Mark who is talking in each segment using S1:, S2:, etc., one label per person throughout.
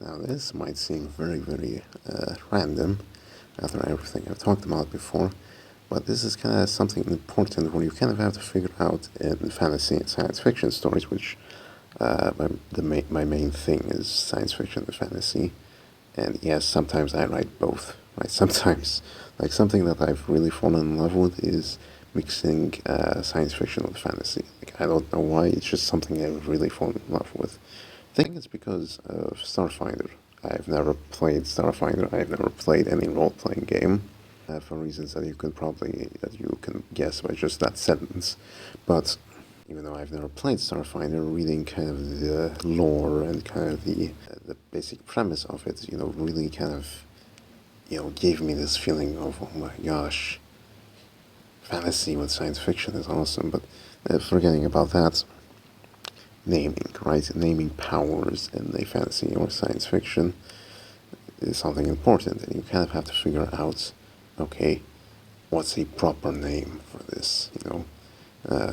S1: Now this might seem very random after everything I've talked about before, but this is kind of something important where you kind of have to figure out in fantasy and science fiction stories, which my main thing is science fiction and fantasy. And yes, sometimes I write both. Right? Sometimes, like something that I've really fallen in love with is mixing science fiction with fantasy. Like I don't know why, it's just something I've really fallen in love with. I think it's because of Starfinder. I've never played Starfinder. I've never played any role-playing game for reasons that you can guess by just that sentence. But even though I've never played Starfinder, reading kind of the lore and kind of the basic premise of it, really kind of gave me this feeling of, oh my gosh, fantasy with science fiction is awesome. But forgetting about that, naming, right? Naming powers in a fantasy or science fiction is something important, and you kind of have to figure out, okay, what's a proper name for this,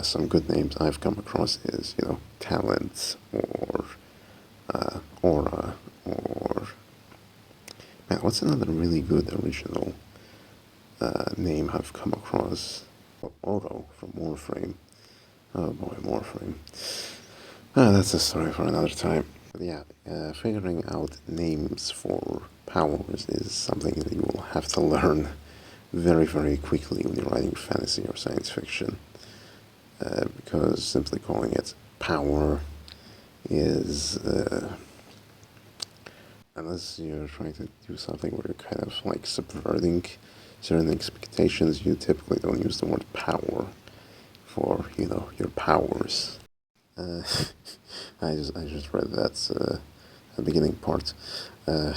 S1: some good names I've come across is, talent or aura or, man, what's another really good original name I've come across? Oro from Warframe. Oh boy, Warframe. That's a story for another time. But yeah, figuring out names for powers is something that you will have to learn very quickly when you're writing fantasy or science fiction. Because simply calling it power is, unless you're trying to do something where you're kind of like subverting certain expectations, you typically don't use the word power for, your powers. Uh, I just read that the beginning part. Uh,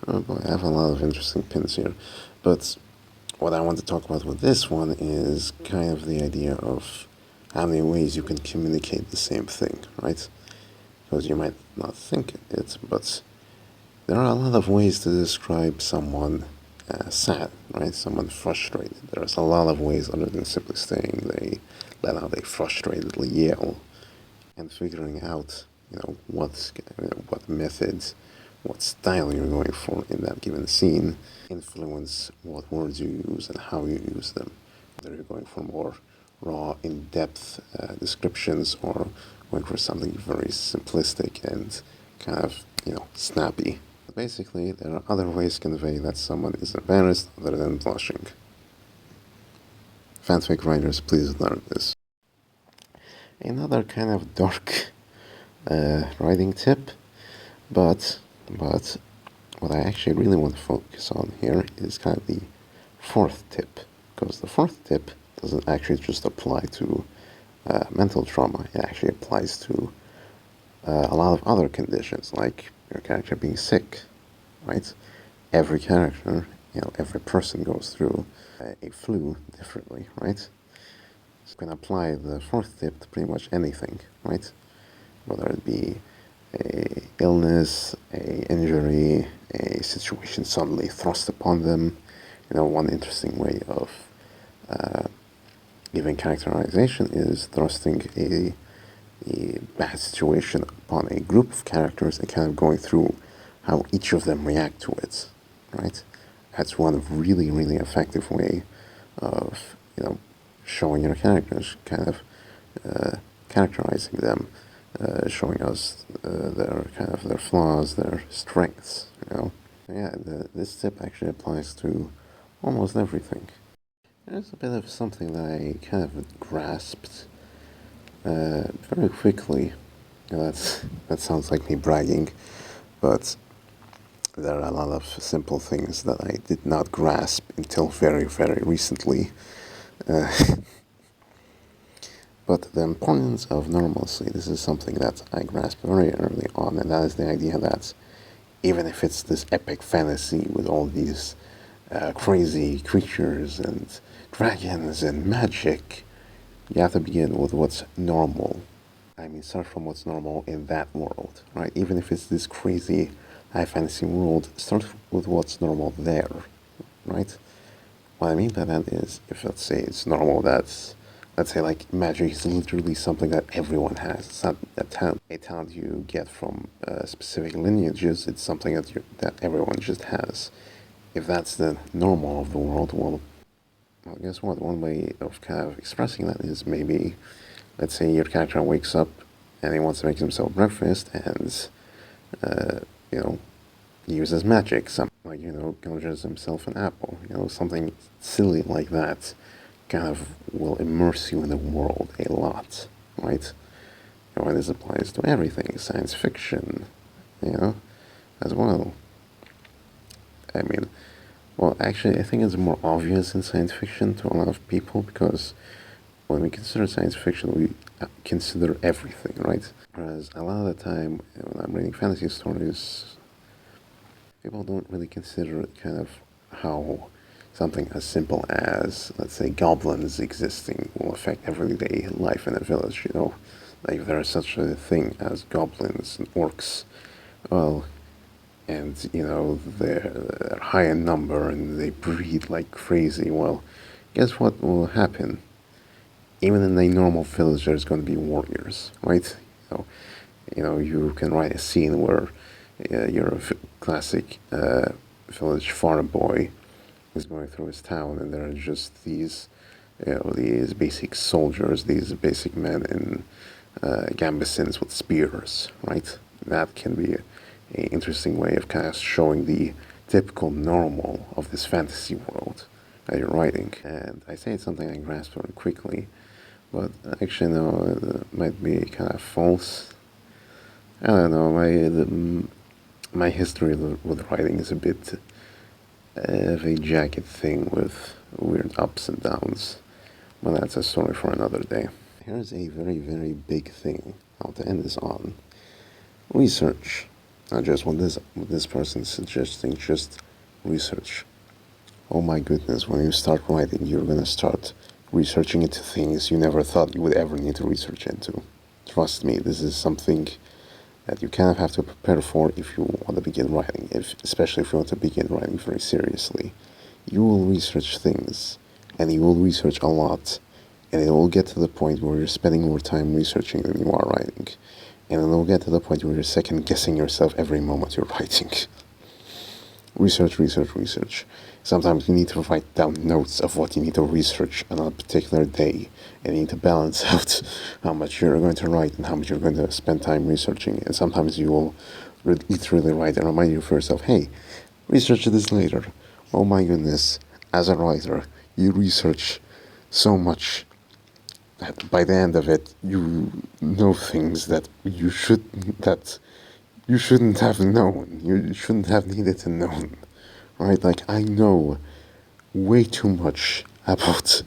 S1: oh boy, I have a lot of interesting pins here, but what I want to talk about with this one is kind of the idea of how many ways you can communicate the same thing, right? Because you might not think it, but there are a lot of ways to describe someone sad, right? Someone frustrated. There's a lot of ways other than simply saying they let out a frustratedly yell, and figuring out, what methods, what style you're going for in that given scene influence what words you use and how you use them. Whether you're going for more raw, in-depth descriptions or going for something very simplistic and kind of, snappy. But basically, there are other ways to convey that someone is embarrassed other than blushing. Fanfic writers, please learn this. Another kind of dark writing tip, but what I actually really want to focus on here is kind of the fourth tip, because the fourth tip doesn't actually just apply to mental trauma. It actually applies to a lot of other conditions, like your character being sick, right? Every character, every person goes through a flu differently, right? So you can apply the fourth tip to pretty much anything, right? Whether it be a illness, a injury, a situation suddenly thrust upon them. One interesting way of giving characterization is thrusting a bad situation upon a group of characters and kind of going through how each of them react to it, right? That's one really effective way of, showing your characters, kind of characterizing them, showing us their flaws, their strengths, Yeah, this tip actually applies to almost everything. There's a bit of something that I kind of grasped very quickly. That sounds like me bragging, but there are a lot of simple things that I did not grasp until very recently. Uh, but the importance of normalcy, this is something that I grasped very early on, and that is the idea that even if it's this epic fantasy with all these crazy creatures and dragons and magic, you have to begin with what's normal. I mean, start from what's normal in that world, right? Even if it's this crazy high fantasy world, start with what's normal there, right? What I mean by that is, if let's say it's normal that let's say like magic is literally something that everyone has. It's not a talent you get from specific lineages. It's something that everyone just has. If that's the normal of the world, well, guess what? One way of kind of expressing that is maybe, let's say your character wakes up and he wants to make himself breakfast and, you know, uses magic. Some like conjures himself an apple. Something silly like that kind of will immerse you in the world a lot, right? And this applies to everything, science fiction, as well. I mean, well, actually, I think it's more obvious in science fiction to a lot of people because when we consider science fiction, we consider everything, right? Whereas a lot of the time, when I'm reading fantasy stories, people don't really consider kind of how something as simple as, let's say, goblins existing will affect everyday life in a village, Like, if there is such a thing as goblins and orcs, well, and, they're high in number and they breed like crazy, well, guess what will happen? Even in a normal village, there's going to be warriors, right? You can write a scene where you're a classic village farm boy is going through his town, and there are just these basic soldiers, these basic men in gambesons with spears, right? That can be an interesting way of kind of showing the typical normal of this fantasy world that you're writing. And I say it's something I grasp very quickly, but actually, no, it might be kind of false. I don't know. My history with writing is a bit of a jagged thing with weird ups and downs. But that's a story for another day. Here's a very, very big thing I want to end this on. Research. Not just what this person's suggesting, just research. Oh my goodness, when you start writing, you're gonna start researching into things you never thought you would ever need to research into. Trust me, this is something that you kind of have to prepare for if you want to begin writing, especially if you want to begin writing very seriously. You will research things, and you will research a lot, and it will get to the point where you're spending more time researching than you are writing. And it will get to the point where you're second guessing yourself every moment you're writing. Research, research, research. Sometimes you need to write down notes of what you need to research on a particular day, and you need to balance out how much you're going to write and how much you're going to spend time researching. And sometimes you will literally write and remind yourself, hey, research this later. Oh my goodness, as a writer, you research so much that by the end of it, you know things that you shouldn't have known. You shouldn't have needed to know, right? Like, I know way too much about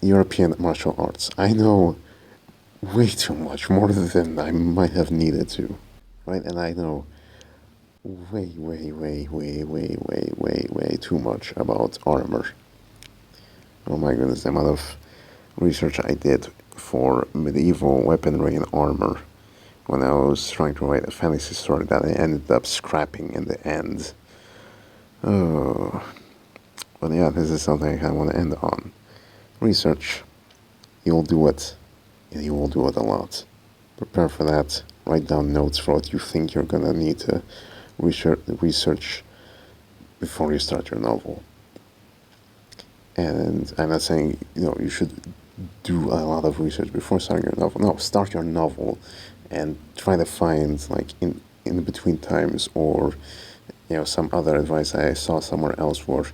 S1: European martial arts. I know way too much, more than I might have needed to, right? And I know way, way, way, way, way, way, way, way too much about armor. Oh my goodness, the amount of research I did for medieval weaponry and armor when I was trying to write a fantasy story that I ended up scrapping in the end. Oh, but yeah, this is something I kind of want to end on. Research. You'll do it, and you will do it a lot. Prepare for that. Write down notes for what you think you're gonna need to research before you start your novel. And I'm not saying you should do a lot of research before starting your novel. No, start your novel and try to find like in between times or some other advice I saw somewhere else where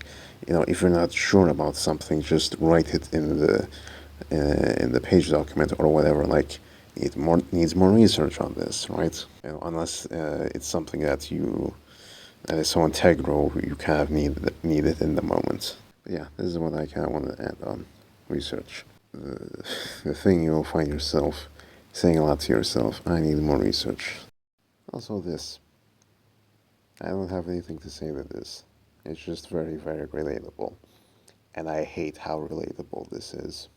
S1: if you're not sure about something, just write it in the page document or whatever. Like it needs more research on this, right? Unless it's something that is so integral, you kind of need it in the moment. But yeah, this is what I kind of want to end on. Research. The thing you'll find yourself saying a lot to yourself, I need more research. Also this. I don't have anything to say to this. It's just very, very relatable. And I hate how relatable this is.